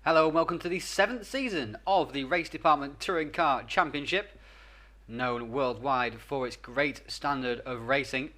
Hello and welcome to the 7th season of the Racedepartment Touring Car Championship, known worldwide for its great standard of racing.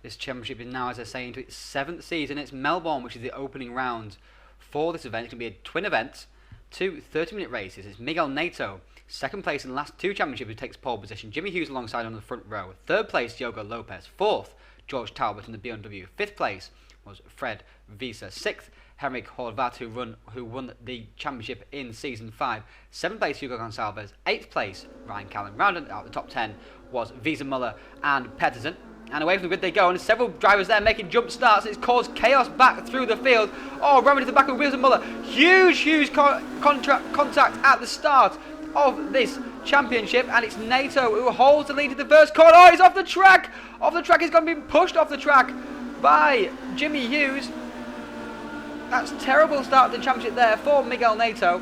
This championship is now, as I say, into its 7th season. It's Melbourne, which is the opening round for this event. It's going to be a twin event, two 30-minute races. It's Miguel Neto, second place in the last two championships, who takes pole position. Jimmy Hughes alongside on the front row. Third place, Diogo Lopez. Fourth, George Talbot in the BMW. Fifth place was Fred Visa. Sixth, Henrik Horvath, who won the championship in Season 5. 7th place, Hugo Gonçalves. 8th place, Ryan Callan. Rounding out the top 10 was Visa Muller and Pedersen. And away from the grid they go, and several drivers there making jump starts. It's caused chaos back through the field. Oh, running to the back of Visa Muller. Huge contact at the start of this championship, and it's Neto who holds the lead to the first corner. Oh, he's off the track! Off the track, he's going to be pushed off the track by Jimmy Hughes. That's a terrible start to the championship there for Miguel Neto.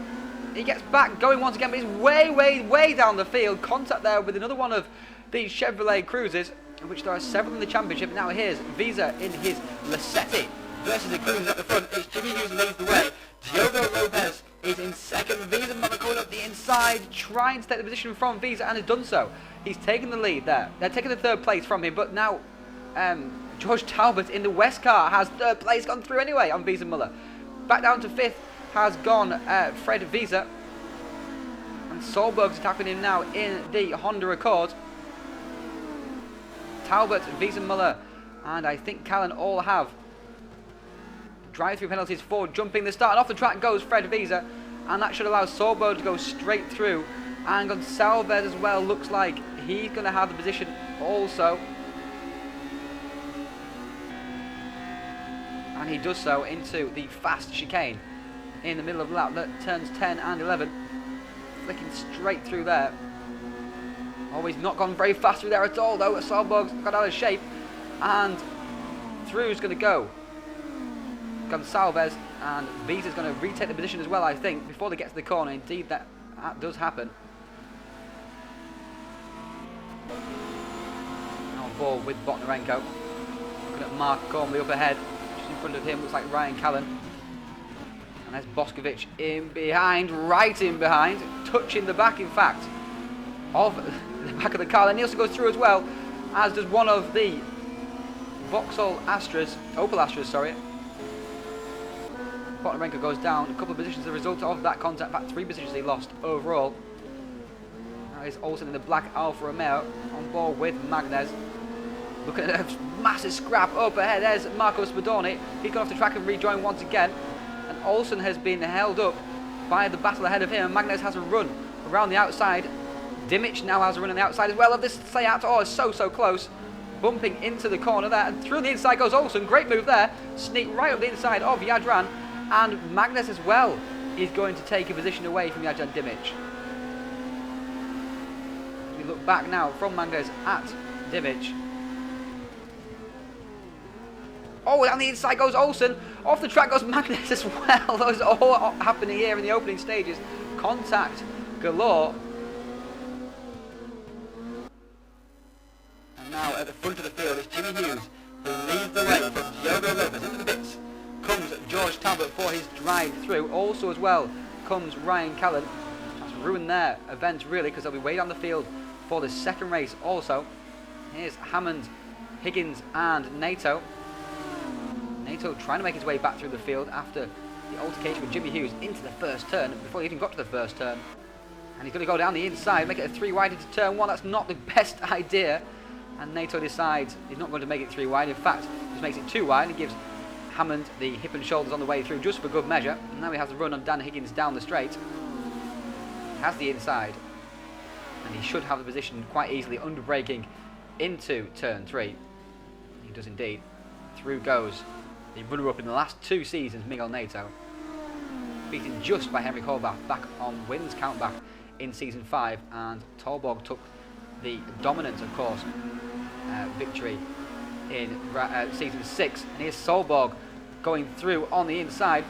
He gets back going once again, but he's way down the field. Contact there with another one of these Chevrolet Cruisers, in which there are several in the championship. Now here's Visa in his Lacetti versus the Cruisers at the front. It's Jimmy Hughes leads the way. Diogo Lopez is in second. Visa Muller going up the inside, trying to take the position from Visa, and has done so. He's taken the lead there. They're taking the third place from him, but now George Talbot in the West car has third place, gone through anyway on Visa Muller. Back down to fifth has gone Fred Visa. And Solberg's attacking him now in the Honda Accord. Talbot, Visa Muller, and I think Callan all have drive-through penalties for jumping the start. And off the track goes Fred Visa, and that should allow Solberg to go straight through. And Gonçalves as well looks like he's going to have the position also. And he does so into the fast chicane in the middle of the lap that turns 10 and 11. Flicking straight through there. Oh, he's not gone very fast through there at all, though. Solberg's got out of shape. And through's going to go Gonçalves, and Visa's going to retake the position as well, I think, before they get to the corner. Indeed, that does happen. On board with Botnarenko. Looking at Mark Gormley up ahead. In front of him looks like Ryan Callan, and there's Boskovic in behind, right in behind, touching the back, in fact, of the back of the car. And Nielsen goes through as well, as does one of the Opel Astras, sorry. Botnarenko goes down a couple of positions as a result of that contact. In fact, 3 positions he lost overall. Now he's also in the black Alfa Romeo on board with Magnez. Look at a massive scrap up ahead. There's Marco Spadoni. He's gone off the track and rejoined once again. And Olsen has been held up by the battle ahead of him. And Magnez has a run around the outside. Dimic now has a run on the outside as well of this Seat. Oh, it's so close. Bumping into the corner there. And through the inside goes Olsen. Great move there. Sneak right up the inside of Jadran. And Magnez as well is going to take a position away from Jadran Dimic. We look back now from Magnez at Dimic. Oh, down the inside goes Olsen. Off the track goes Magnez as well. Those are all happening here in the opening stages. Contact galore. And now at the front of the field is Jimmy Hughes, who leads the way from Diogo Lopez. In the pits comes George Talbot for his drive through. Also as well comes Ryan Callan. That's ruined their event really, because they'll be way down the field for the second race also. Here's Hammond, Higgins and Neto. Neto trying to make his way back through the field after the altercation with Jimmy Hughes into the first turn, before he even got to the first turn. And he's going to go down the inside, make it a 3 wide into turn 1. That's not the best idea. And Neto decides he's not going to make it 3 wide. In fact, just makes it 2 wide. He gives Hammond the hip and shoulders on the way through, just for good measure. And now he has a run on Dan Higgins down the straight. He has the inside. And he should have the position quite easily, under braking into turn 3. He does indeed. Through goes the runner-up in the last 2 seasons, Miguel Neto, beaten just by Henrik Horvath back on wins count back in Season 5, and Tolborg took the dominant, of course, victory in Season 6. And here's Solberg going through on the inside.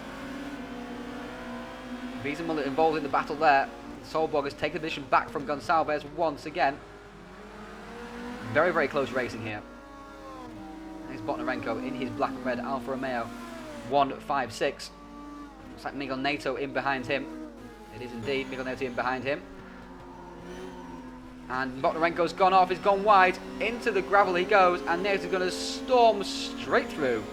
Visa Muller involved in the battle there. Solberg has taken the position back from Gonçalves once again. Very close racing here. There's Botnarenko in his black and red Alfa Romeo 156. Looks like Miguel Nato in behind him. It is indeed Miguel Nato in behind him. And Botnarenko's gone off, he's gone wide. Into the gravel he goes, and Nato's going to storm straight through.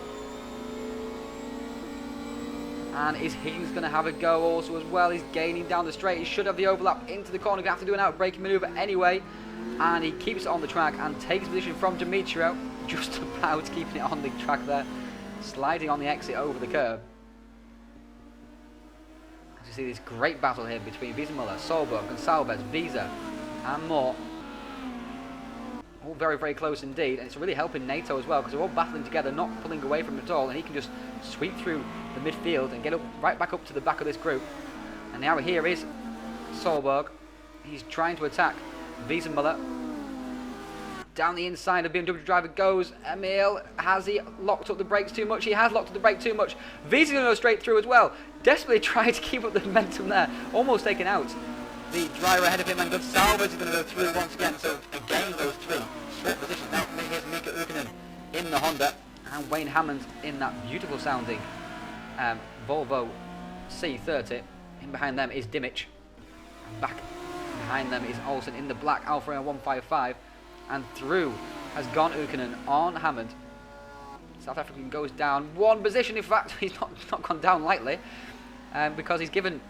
And is Higgins going to have a go also as well? He's gaining down the straight. He should have the overlap into the corner. Going to have to do an outbreaking manoeuvre anyway. And he keeps it on the track and takes position from Demetrio. Just about keeping it on the track there. Sliding on the exit over the curb. As you see this great battle here between Wiesenmuller, Solberg, Gonçalves, Visa and more. All very, very close indeed. And it's really helping Nato as well, because they're all battling together, not pulling away from it at all. And he can just sweep through the midfield and get up right back up to the back of this group. And now here is Solberg. He's trying to attack Wiesenmuller. Down the inside of BMW driver goes Emil. Has he locked up the brakes too much? He has locked up the brake too much. Visa's going to go straight through as well. Desperately trying to keep up the momentum there. Almost taken out. The driver ahead of him, and Gonçalves is going to go through once again. So again those three swap positions. Now here's Mika Ukkonen in the Honda, and Wayne Hammond in that beautiful sounding Volvo C30. In behind them is Dimic. Back behind them is Olsen in the black Alfa Romeo 155. And through has gone Ukkonen on Hammond. South African goes down one position. In fact, he's not gone down lightly, because he's given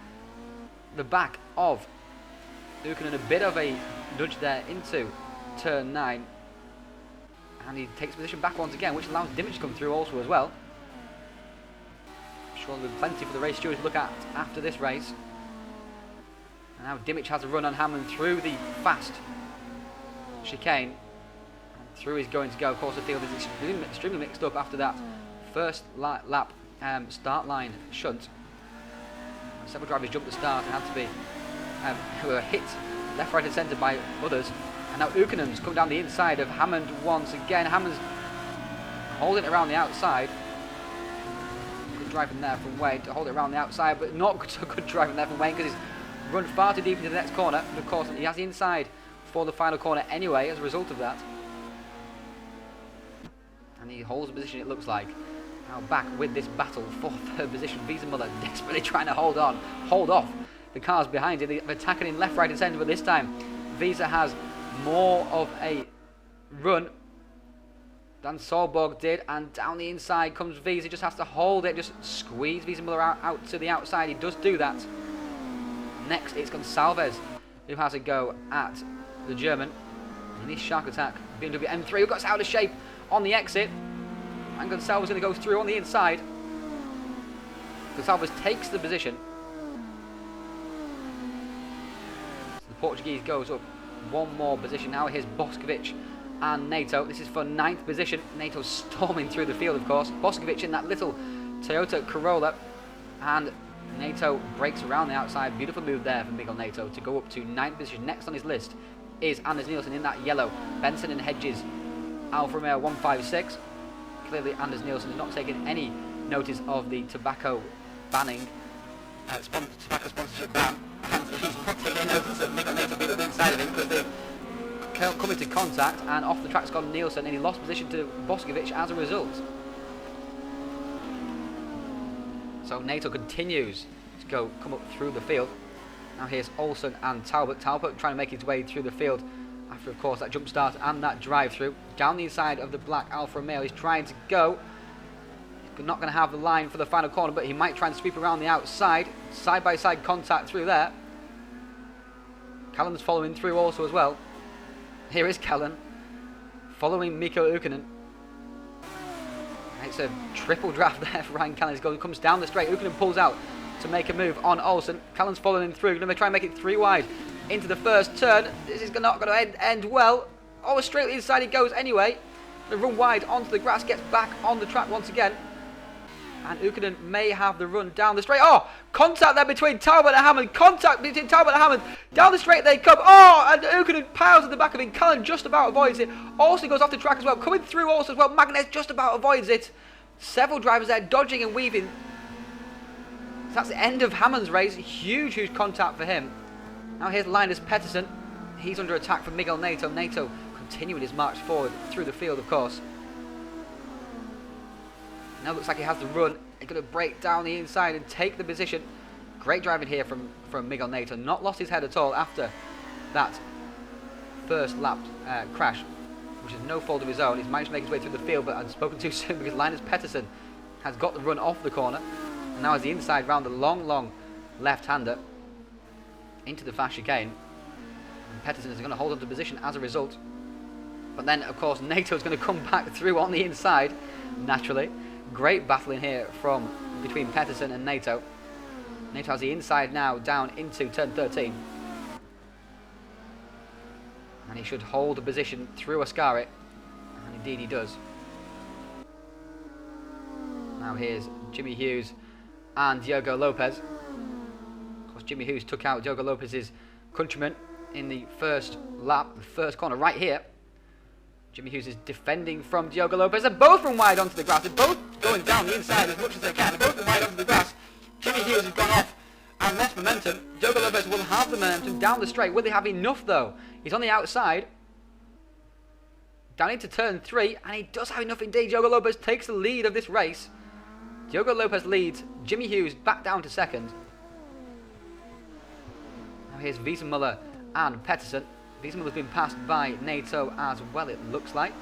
the back of Ukkonen a bit of a nudge there into turn 9. And he takes position back once again, which allows Dimic to come through also as well. I'm sure there'll be plenty for the race stewards to look at after this race. And now Dimic has a run on Hammond through the fast chicane, and through he's going to go. Of course, the field is extremely mixed up after that first lap start line shunt. Several drivers jumped the start and had to be who were hit left, right, and centre by others. And now Ukkonen's come down the inside of Hammond once again. Hammond's holding it around the outside. Good driving there from Wayne to hold it around the outside, but not so good driving there from Wayne, because he's run far too deep into the next corner. And of course, he has the inside for the final corner anyway as a result of that. And he holds the position, it looks like. Now back with this battle for third position. Wiesenmuller desperately trying to hold off the cars behind him. They're attacking in left, right and centre, but this time Visa has more of a run than Solberg did, and down the inside comes Visa. He just has to hold it, just squeeze Wiesenmuller out to the outside. He does do that. Next it's Gonçalves who has a go at the German in this shark attack. BMW M3 who got out of shape on the exit, and Gonçalves is going to go through on the inside. Gonçalves takes the position. So the Portuguese goes up one more position. Now here's Boskovic and Nato. This is for 9th position. Nato's storming through the field, of course. Boskovic in that little Toyota Corolla, and Nato breaks around the outside. Beautiful move there from Miguel Nato to go up to 9th position. Next on his list is Anders Nielsen in that yellow Benson and Hedges Alfa Romeo 156. Clearly Anders Nielsen is not taking any notice of the tobacco banning, tobacco sponsorship ban. He's not taking any notice of Miguel Nato being inside of him, because they've come into contact, and off the track's gone Nielsen, and he lost position to Boskovic as a result. So Nato continues to come up through the field. Now here's Olsen and Talbot. Talbot trying to make his way through the field after, of course, that jump start and that drive through. Down the inside of the black Alfa Romeo, he's trying to go. He's not going to have the line for the final corner, but he might try and sweep around the outside. Side-by-side contact through there. Callan's following through also as well. Here is Callan following Mikko Ukkonen. It's a triple draft there for Ryan Callan. He comes down the straight. Ukkonen pulls out to make a move on Olsen. Callan's following through. Going to try and make it 3 wide into the first turn. This is not going to end well. Oh, straight inside he goes anyway. Going to run wide onto the grass. Gets back on the track once again. And Ukkonen may have the run down the straight. Oh, contact there between Talbot and Hammond. Contact between Talbot and Hammond. Down the straight they come. Oh, and Ukkonen piles at the back of him. Callan just about avoids it. Also goes off the track as well. Coming through also as well. Magnes just about avoids it. Several drivers there dodging and weaving. So that's the end of Hammond's race. Huge contact for him. Now here's Linus Pettersson. He's under attack from Miguel Nato. Nato continuing his march forward through the field, of course. Now looks like he has the run He's going to break down the inside and take the position. Great driving here from Miguel Nato. Not lost his head at all after that first lap crash, which is no fault of his own. He's managed to make his way through the field, but I've spoken too soon because Linus Pettersson has got the run off the corner. And now has the inside round the long left-hander into the fast chicane. And Pettersson is going to hold on to position as a result. But then, of course, Nato is going to come back through on the inside, naturally. Great battling here from between Pettersson and Nato. Nato has the inside now down into turn 13. And he should hold the position through Ascari. And indeed he does. Now here's Jimmy Hughes and Diogo Lopez. Of course, Jimmy Hughes took out Diogo Lopez's countryman in the first lap, the first corner right here. Jimmy Hughes is defending from Diogo Lopez. They're both run wide onto the grass. They're both going down the inside as much as they can. They're both run wide onto the grass. Jimmy Hughes has gone off and lost momentum. Diogo Lopez will have the momentum down the straight. Will they have enough though? He's on the outside. Down into turn 3, and he does have enough indeed. Diogo Lopez takes the lead of this race. Diogo Lopez leads. Jimmy Hughes back down to second. Now here's Wiesenmuller and Pettersson. Wiesenmuller's been passed by Nato as well, it looks like.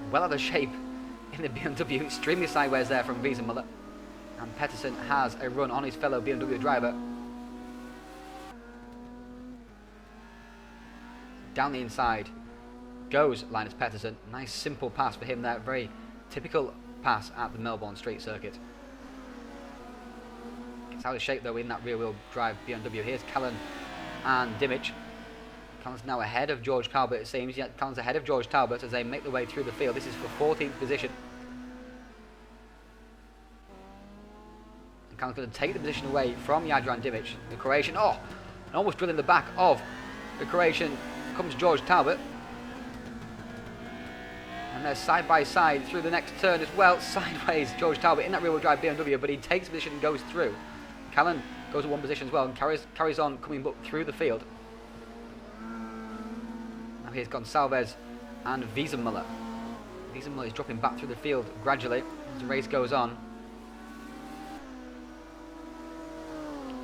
Well out of shape in the BMW. Extremely sideways there from Wiesenmuller. And Pettersson has a run on his fellow BMW driver. Down the inside goes Linus Pettersson. Nice simple pass for him there. Very typical pass at the Melbourne street circuit. Gets out of shape though in that rear wheel drive BMW. Here's Callan and Dimich. Callan's now ahead of George Talbot, it seems. Yeah, Callan's ahead of George Talbot as they make their way through the field. This is for 14th position. And Callan's going to take the position away from Jadran Dimich, the Croatian. Oh, and almost drilling the back of the Croatian comes George Talbot. And they're side by side through the next turn as well. Sideways, George Talbot in that rear-wheel drive BMW, but he takes position and goes through. Callan goes to one position as well and carries on coming up through the field. Now here's Gonçalves and Wiesenmuller. Wiesenmuller is dropping back through the field gradually as the race goes on.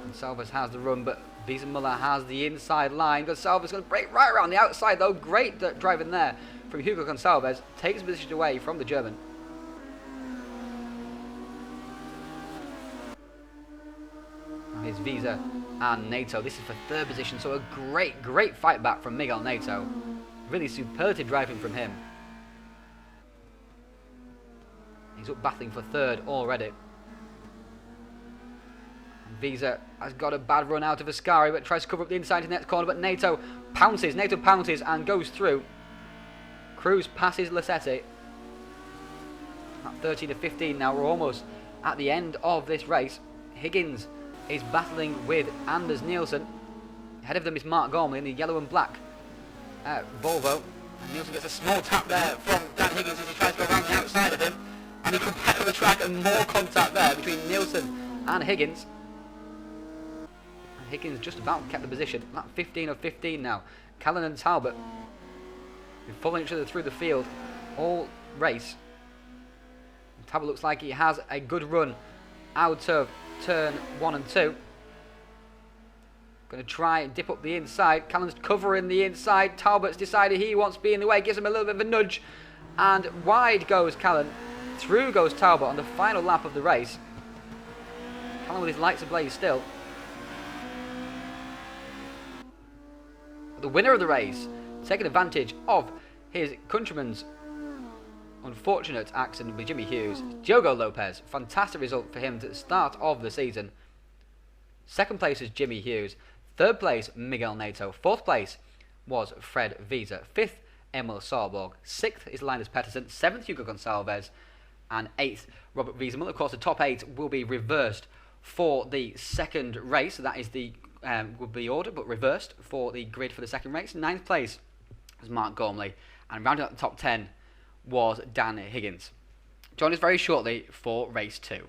Gonçalves has the run, but Wiesenmuller has the inside line. Gonçalves is going to break right around the outside though. Great driving there from Hugo Gonçalves. Takes position away from the German. Now here's Visa and Nato. This is for third position, so a great fight back from Miguel Nato. Really superlative driving from him. He's up battling for third already. Visa has got a bad run out of Ascari, but tries to cover up the inside to the next corner, but Nato pounces and goes through. Cruz passes Lassetti. At 13 to 15 now, we're almost at the end of this race. Higgins is battling with Anders Nielsen. Ahead of them is Mark Gormley in the yellow and black Volvo. And Nielsen gets a small tap there from Dan Higgins as he tries to go around the outside of him. And he comes back on the track and more contact there between Nielsen and Higgins. Higgins just about kept the position. Lap 15 of 15 now. Callan and Talbot been following each other through the field all race. And Talbot looks like he has a good run out of turn 1 and 2. Going to try and dip up the inside. Callan's covering the inside. Talbot's decided he wants to be in the way. Gives him a little bit of a nudge. And wide goes Callan. Through goes Talbot on the final lap of the race. Callan with his lights ablaze still. The winner of the race, taking advantage of his countryman's unfortunate accident with Jimmy Hughes, Diogo Lopez. Fantastic result for him at the start of the season. Second place is Jimmy Hughes. Third place, Miguel Nato. Fourth place was Fred Visa. Fifth, Emil Sorborg. Sixth is Linus Pettersson. Seventh, Hugo Gonçalves. And eighth, Robert Wiesenmuller. Of course, the top 8 will be reversed for the second race. So that is the would be ordered, but reversed for the grid for the second race. Ninth place was Mark Gormley, and rounding out the top 10 was Dan Higgins. Join us very shortly for race 2.